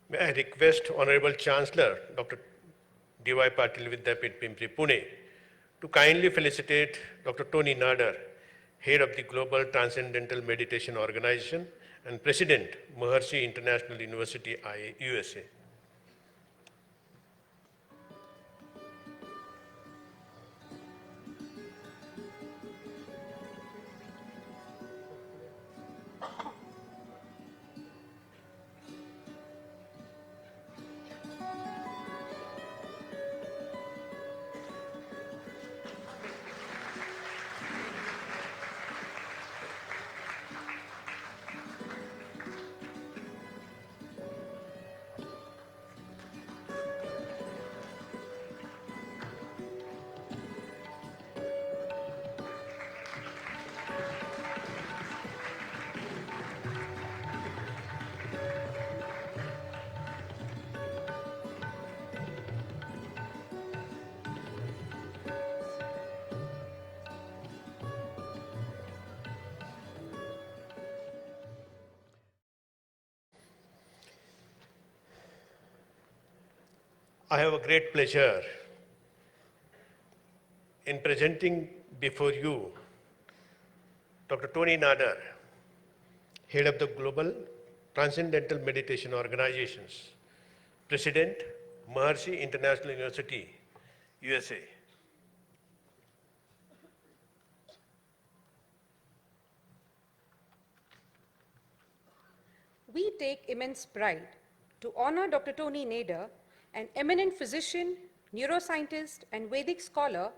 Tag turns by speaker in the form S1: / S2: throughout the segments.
S1: May I request Honorable Chancellor Dr. D.Y. Patil Vidyapith Pimpri Pune to kindly felicitate Dr. Tony Nader, head of the Global Transcendental Meditation Organization and President, Maharishi International University, USA. I have a great pleasure in presenting before you Dr. Tony Nader, head of the Global Transcendental Meditation Organizations, President, Maharishi International University, USA.
S2: We take immense pride to honor Dr. Tony Nader, an eminent physician, neuroscientist, and Vedic scholar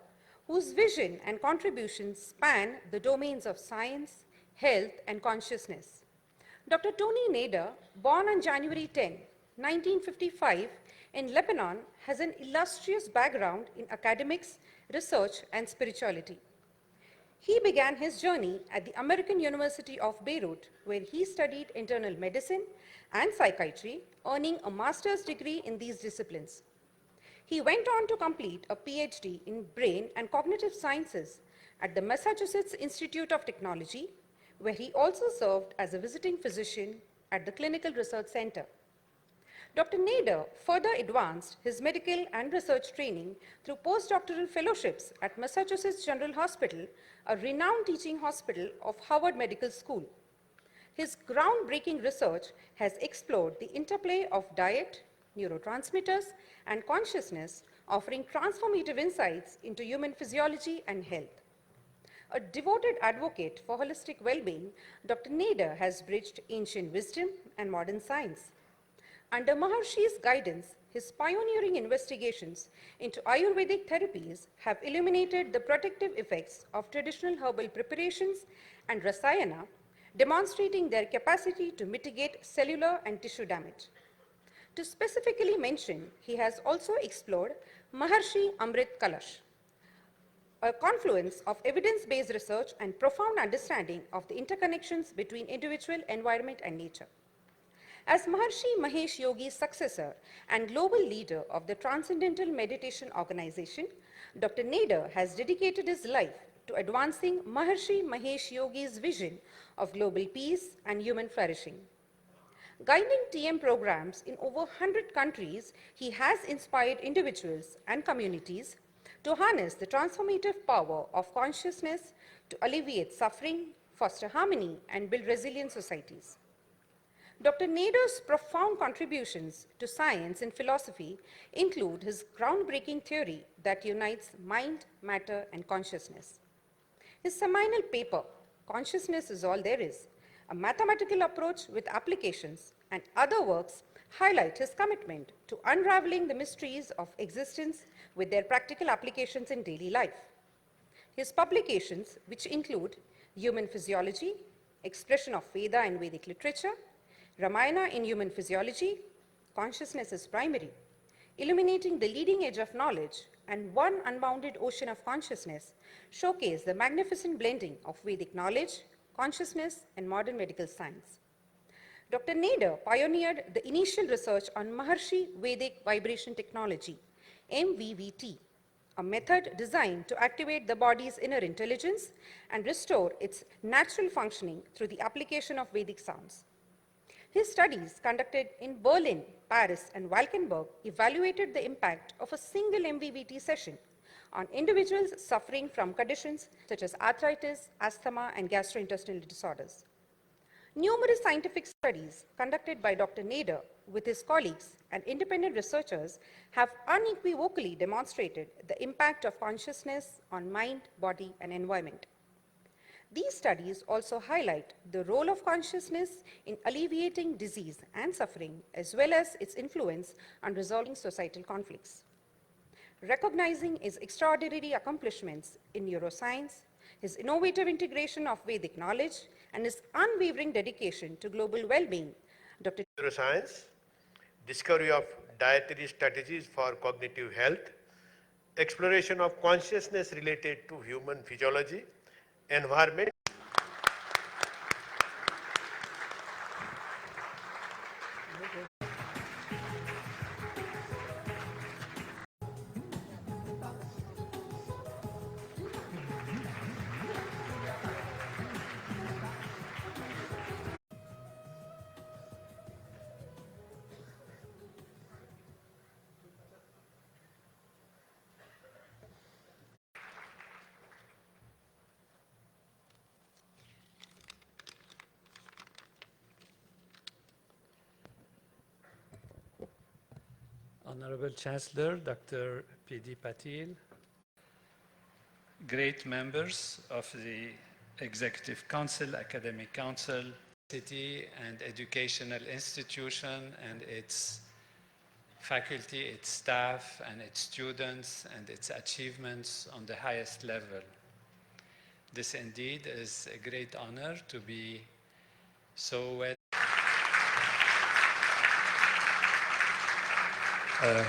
S2: whose vision and contributions span the domains of science, health, and consciousness. Dr. Tony Nader, born on January 10, 1955, in Lebanon, has an illustrious background in academics, research, and spirituality. He began his journey at the American University of Beirut, where he studied internal medicine and psychiatry, earning a master's degree in these disciplines. He went on to complete a PhD in brain and cognitive sciences at the Massachusetts Institute of Technology, where he also served as a visiting physician at the Clinical Research Center. Dr. Nader further advanced his medical and research training through postdoctoral fellowships at Massachusetts General Hospital, a renowned teaching hospital of Harvard Medical School. His groundbreaking research has explored the interplay of diet, neurotransmitters, and consciousness, offering transformative insights into human physiology and health. A devoted advocate for holistic well-being, Dr. Nader has bridged ancient wisdom and modern science. Under Maharishi's guidance, his pioneering investigations into Ayurvedic therapies have illuminated the protective effects of traditional herbal preparations and rasayana, demonstrating their capacity to mitigate cellular and tissue damage. To specifically mention, he has also explored Maharishi Amrit Kalash, a confluence of evidence-based research and profound understanding of the interconnections between individual, environment, and nature. As Maharishi Mahesh Yogi's successor and global leader of the Transcendental Meditation Organization, Dr. Nader has dedicated his life to advancing Maharishi Mahesh Yogi's vision of global peace and human flourishing. Guiding TM programs in over 100 countries, he has inspired individuals and communities to harness the transformative power of consciousness to alleviate suffering, foster harmony, and build resilient societies. Dr. Nader's profound contributions to science and philosophy include his groundbreaking theory that unites mind, matter, and consciousness. His seminal paper, Consciousness is All There Is, a mathematical approach with applications, and other works highlight his commitment to unraveling the mysteries of existence with their practical applications in daily life. His publications, which include Human Physiology, Expression of Veda and Vedic Literature, Ramayana in Human Physiology, Consciousness is Primary, Illuminating the Leading Edge of Knowledge, and One Unbounded Ocean of Consciousness, showcase the magnificent blending of Vedic knowledge, consciousness, and modern medical science. Dr. Nader pioneered the initial research on Maharishi Vedic Vibration Technology, MVVT, a method designed to activate the body's inner intelligence and restore its natural functioning through the application of Vedic sounds. His studies conducted in Berlin, Paris, and Valkenburg evaluated the impact of a single MVVT session on individuals suffering from conditions such as arthritis, asthma, and gastrointestinal disorders. Numerous scientific studies conducted by Dr. Nader with his colleagues and independent researchers have unequivocally demonstrated the impact of consciousness on mind, body, and environment. These studies also highlight the role of consciousness in alleviating disease and suffering, as well as its influence on resolving societal conflicts. Recognizing his extraordinary accomplishments in neuroscience, his innovative integration of Vedic knowledge, and his unwavering dedication to global well-being, Dr.
S1: Neuroscience, discovery of dietary strategies for cognitive health, exploration of consciousness related to human physiology, environment.
S3: Honorable Chancellor, Dr. P.D. Patil, great members of the Executive Council, Academic Council, city and educational institution and its faculty, its staff, and its students, and its achievements on the highest level. This indeed is a great honor to be so well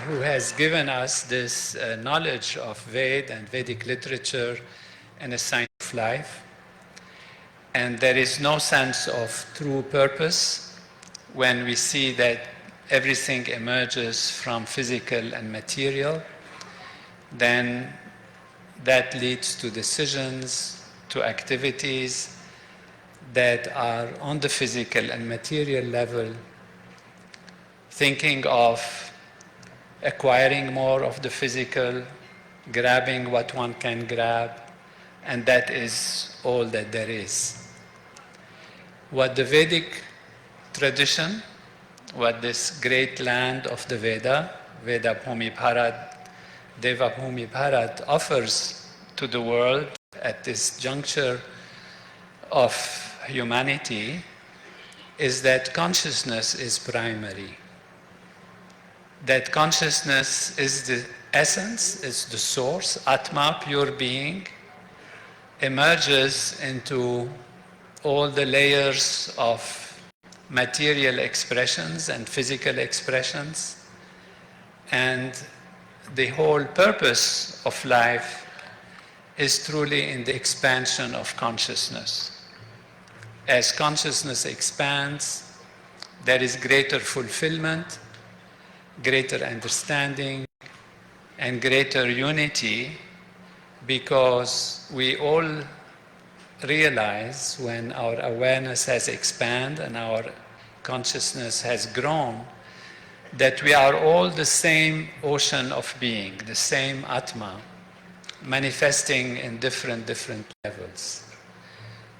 S3: who has given us this knowledge of Ved and Vedic literature and a science of life. And there is no sense of true purpose when we see that everything emerges from physical and material. Then that leads to decisions, to activities that are on the physical and material level, thinking of acquiring more of the physical, grabbing what one can grab, and that is all that there is. What the Vedic tradition, what this great land of the Veda, Veda Bhumi Bharat, Deva Bhumi Bharat, offers to the world at this juncture of humanity is that consciousness is primary. That consciousness is the essence, is the source, Atma, pure being, emerges into all the layers of material expressions and physical expressions, and the whole purpose of life is truly in the expansion of consciousness. As consciousness expands, there is greater fulfillment, greater understanding, and greater unity, because we all realize when our awareness has expanded and our consciousness has grown, that we are all the same ocean of being, the same Atma, manifesting in different levels.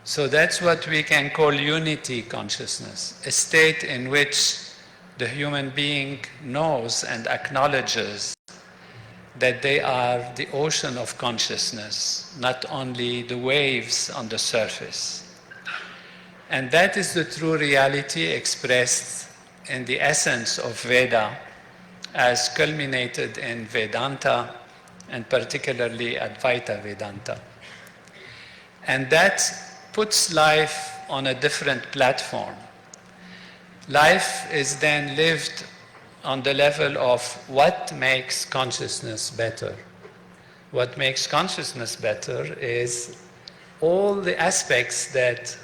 S3: So that's what we can call unity consciousness, a state in which the human being knows and acknowledges that they are the ocean of consciousness, not only the waves on the surface. And that is the true reality expressed in the essence of Veda, as culminated in Vedanta, and particularly Advaita Vedanta. And that puts life on a different platform. Life is then lived on the level of what makes consciousness better. What makes consciousness better is all the aspects that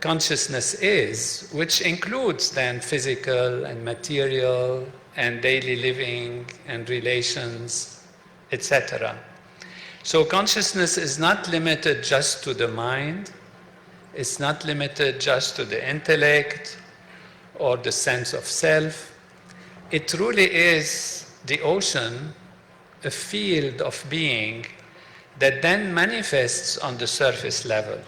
S3: consciousness is, which includes then physical and material and daily living and relations, etc. So consciousness is not limited just to the mind, it's not limited just to the intellect, or the sense of self. It truly is the ocean, a field of being that then manifests on the surface level.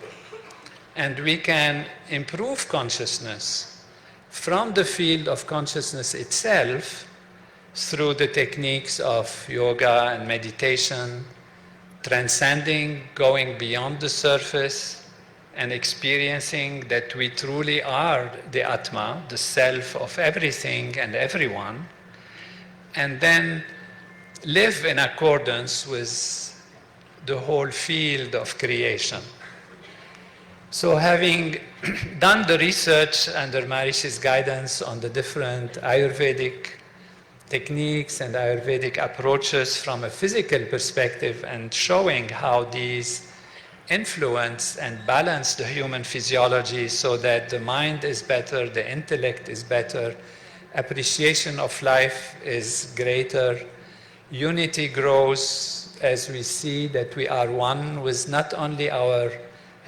S3: And we can improve consciousness from the field of consciousness itself through the techniques of yoga and meditation, transcending, going beyond the surface, and experiencing that we truly are the Atma, the self of everything and everyone, and then live in accordance with the whole field of creation. So having done the research under Maharishi's guidance on the different Ayurvedic techniques and Ayurvedic approaches from a physical perspective and showing how these influence and balance the human physiology so that the mind is better, the intellect is better, appreciation of life is greater, unity grows as we see that we are one with not only our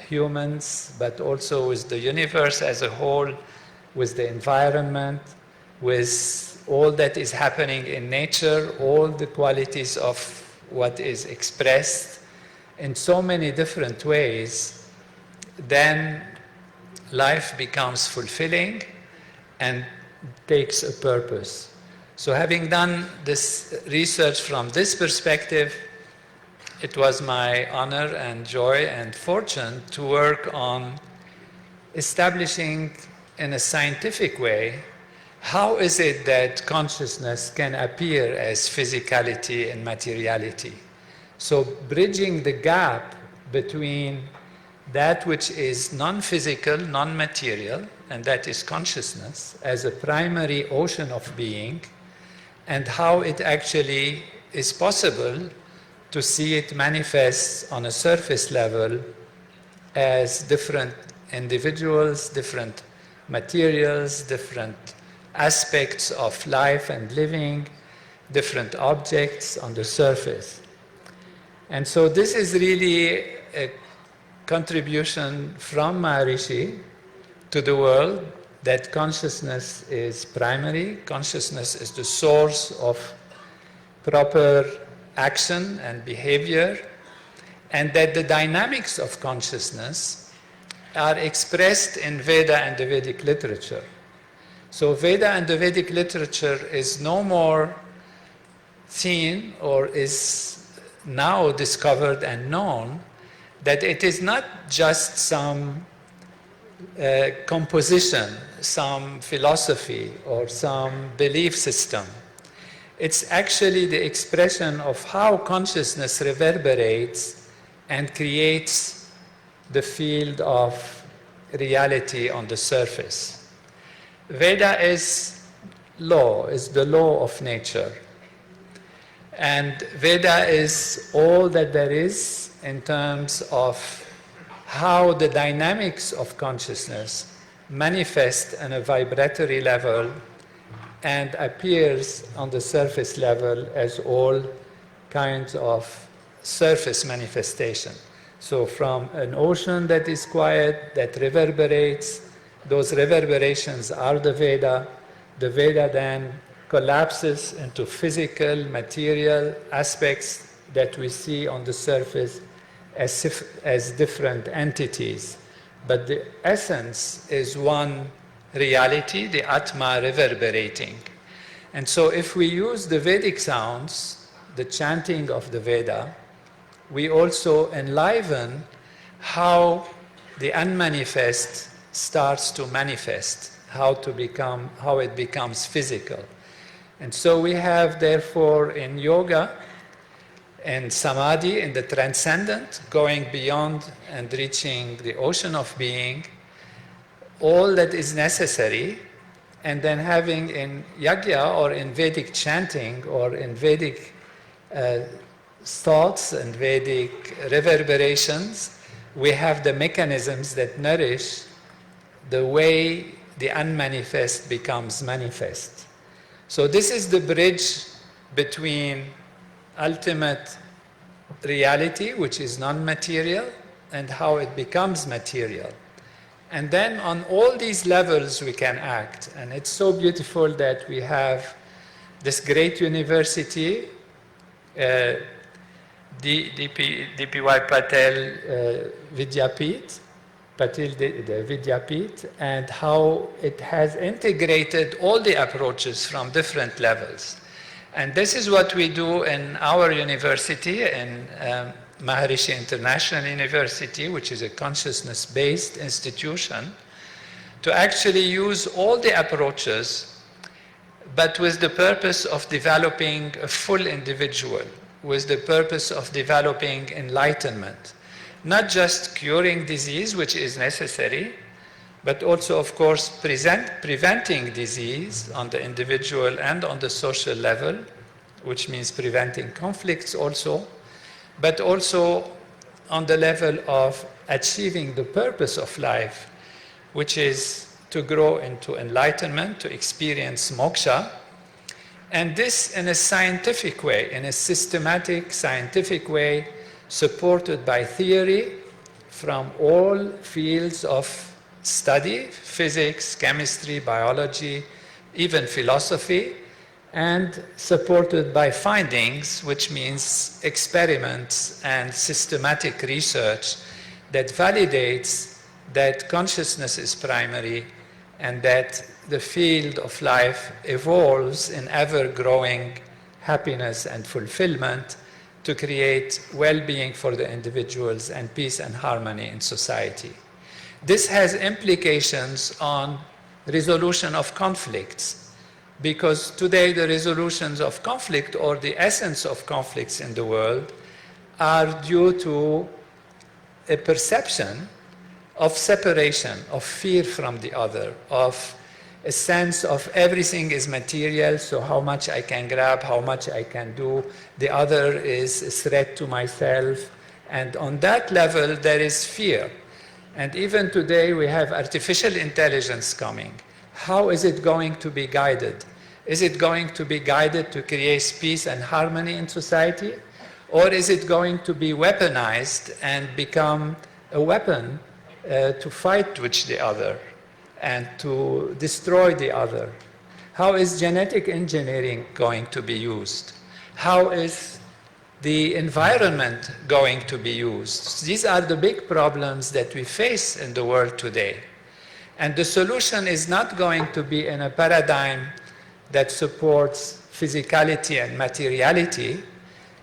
S3: humans, but also with the universe as a whole, with the environment, with all that is happening in nature, all the qualities of what is expressed in so many different ways, then life becomes fulfilling and takes a purpose. So having done this research from this perspective, it was my honor and joy and fortune to work on establishing in a scientific way how is it that consciousness can appear as physicality and materiality. So bridging the gap between that which is non-physical, non-material, and that is consciousness as a primary ocean of being, and how it actually is possible to see it manifest on a surface level as different individuals, different materials, different aspects of life and living, different objects on the surface. And so this is really a contribution from Maharishi to the world that consciousness is primary, consciousness is the source of proper action and behavior, and that the dynamics of consciousness are expressed in Veda and the Vedic literature. So Veda and the Vedic literature is no more seen or is now discovered and known that it is not just some composition, some philosophy or some belief system. It's actually the expression of how consciousness reverberates and creates the field of reality on the surface. Veda is law, is the law of nature. And Veda is all that there is in terms of how the dynamics of consciousness manifest on a vibratory level and appears on the surface level as all kinds of surface manifestation. So from an ocean that is quiet, that reverberates, those reverberations are the Veda. The Veda then collapses into physical, material aspects that we see on the surface as different entities. But the essence is one reality, the Atma reverberating. And so if we use the Vedic sounds, the chanting of the Veda, we also enliven how the unmanifest starts to manifest, how it becomes physical. And so we have, therefore, in yoga and samadhi, in the transcendent, going beyond and reaching the ocean of being, all that is necessary, and then having in yajna or in Vedic chanting or in Vedic thoughts and Vedic reverberations, we have the mechanisms that nourish the way the unmanifest becomes manifest. So this is the bridge between ultimate reality, which is non-material, and how it becomes material. And then on all these levels we can act. And it's so beautiful that we have this great university, DPY Patel Vidyapit, Patil the Vidyapit, and how it has integrated all the approaches from different levels. And this is what we do in our university, in Maharishi International University, which is a consciousness-based institution, to actually use all the approaches, but with the purpose of developing a full individual, with the purpose of developing enlightenment. Not just curing disease, which is necessary, but also, of course, preventing disease on the individual and on the social level, which means preventing conflicts also, but also on the level of achieving the purpose of life, which is to grow into enlightenment, to experience moksha, and this in a scientific way, in a systematic, scientific way, supported by theory from all fields of study, physics, chemistry, biology, even philosophy, and supported by findings, which means experiments and systematic research that validates that consciousness is primary and that the field of life evolves in ever-growing happiness and fulfillment to create well-being for the individuals and peace and harmony in society. This has implications on resolution of conflicts, because today the resolutions of conflict, or the essence of conflicts in the world, are due to a perception of separation, of fear from the other, of a sense of everything is material, so how much I can grab, how much I can do, the other is a threat to myself. And on that level, there is fear. And even today, we have artificial intelligence coming. How is it going to be guided? Is it going to be guided to create peace and harmony in society? Or is it going to be weaponized and become a weapon to fight with the other and to destroy the other? How is genetic engineering going to be used? How is the environment going to be used? These are the big problems that we face in the world today. And the solution is not going to be in a paradigm that supports physicality and materiality.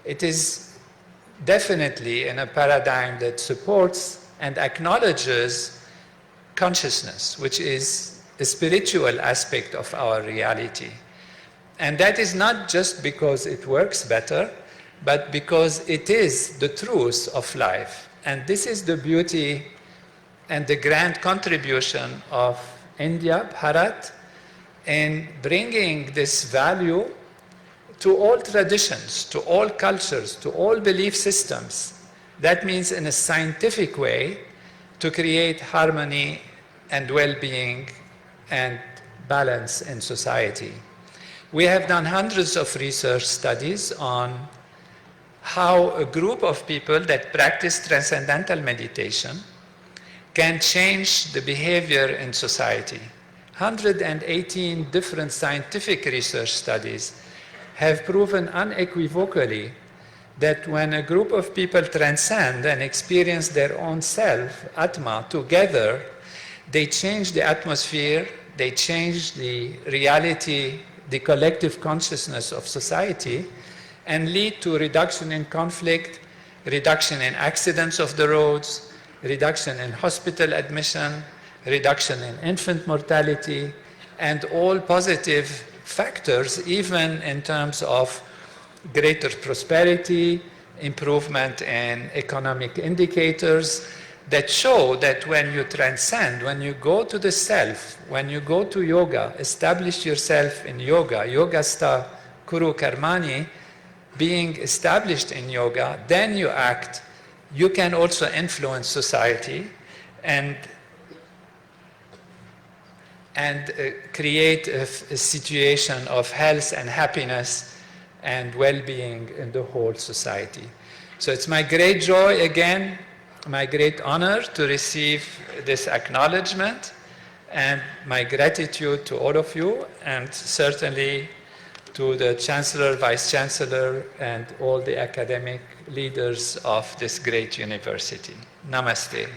S3: It is definitely in a paradigm that supports and acknowledges consciousness, which is a spiritual aspect of our reality. And that is not just because it works better, but because it is the truth of life. And this is the beauty and the grand contribution of India, Bharat, in bringing this value to all traditions, to all cultures, to all belief systems. That means in a scientific way to create harmony and well-being and balance in society. We have done hundreds of research studies on how a group of people that practice transcendental meditation can change the behavior in society. 118 different scientific research studies have proven unequivocally that when a group of people transcend and experience their own self, Atma, together, they change the atmosphere, they change the reality, the collective consciousness of society, and lead to reduction in conflict, reduction in accidents of the roads, reduction in hospital admission, reduction in infant mortality, and all positive factors, even in terms of greater prosperity, improvement in economic indicators that show that when you transcend, when you go to the self, when you go to yoga, establish yourself in yoga, yogasta kuru karmani, being established in yoga, then you act, you can also influence society and create a situation of health and happiness and well-being in the whole society. So it's my great joy again my great honor to receive this acknowledgement and my gratitude to all of you, and certainly to the Chancellor, Vice Chancellor, and all the academic leaders of this great university. Namaste.